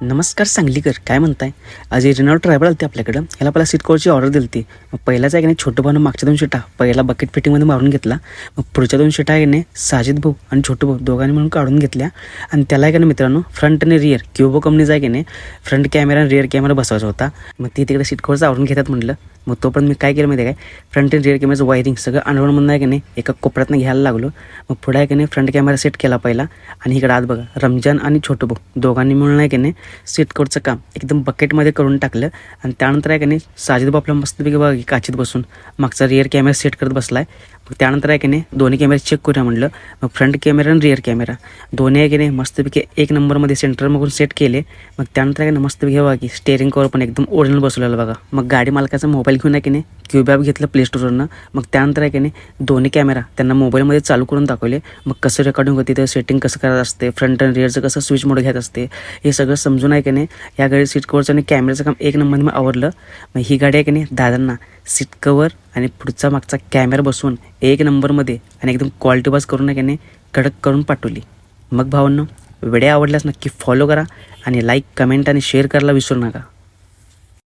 नमस्कार सांगलीकर, काय म्हणताय? आज रेनॉल्ड ट्रॅव्हल आलते आपल्याकडं. ह्याला पहिला सीट कवरची ऑर्डर दिली होती. मग पहिलाच आहे की नाही छोटं भाऊनं मागच्या 2 शिटा पहिला बकेट फिटिंगमध्ये मारून घेतला. मग पुढच्या 2 शिटा आहे की नाही साजिद भाऊ आणि छोटू भाऊ दोघांनी म्हणून काढून घेतल्या. आणि त्याला आहे का नाही मित्रांनो फ्रंट आणि रिअर क्युबो कंपनीचा आहे की नाही फ्रंट कॅमेरा आणि रिअर कॅमेरा बसवायचा होता. मग ती तिकडे सीट कवरचं आवरून घेतात म्हटलं. मग तोपर्यंत मी काय केलं माहिती आहे काय, फ्रंट आणि रिअर कॅमेराचं वायरिंग सगळं अनवणमधून आहे की नाही एका कोपऱ्यातनं घ्यायला लागलो. मग पुढे आहे की नाही फ्रंट कॅमेरा सेट केला पहिला. आणि इकडे आज बघा रमजान आणि छोटू भाऊ दोघांनी मिळून आहे की नाही सीट कवरचं काम एकदम बकेटमध्ये करून टाकलं. आणि त्यानंतर आहे की नाही साजिद भाऊ आपला मस्तपैकी बघा काचीत बसून मागचा रिअर कॅमेरा सेट करत बसला आहे. मग त्यानंतर आहे की नाही दोन्ही कॅमेरे चेक करूया म्हटलं. मग फ्रंट कॅमेरा आणि रिअर कॅमेरा दोन्ही आहे की नाही मस्तपैकी 1 नंबरमध्ये सेंटरमधून सेट केले. मग त्यानंतर आहे की नाही मस्तपैकी बघा की स्टेअरिंग कवर पण एकदम ओरिजिनल बसवलेलं बघा. मग गाडी मालकाचा मोबाईल घेऊन आहे की नाही क्यूब ॲप घेतलं प्ले स्टोरवरनं. मग त्यानंतर आहे की नाही दोन्ही कॅमेरा त्यांना मोबाईलमध्ये चालू करून दाखवले. मग कसं रेकॉर्डिंग होती, तर सेटिंग कसं करायचं असते, फ्रंट आणि रिअरचं कसं स्विच मोड घ्यायचं असते, हे सगळं समजून आहे की नाही या गाडी सीट कवरचं आणि कॅमेऱ्याचं काम 1 नंबरमध्ये मग आवडलं. मग ही गाडी आहे की नाही दादांना सीट कवर आणि पुढचा मागचा कॅमेरा बसवून 1 नंबरमध्ये आणि एकदम क्वालिटी वाईज करून आहे की नाही कडक करून पाठवली. मग भावांनो, व्हिडिओ आवडल्यास नक्की फॉलो करा आणि लाईक, कमेंट आणि शेअर करायला विसरू नका.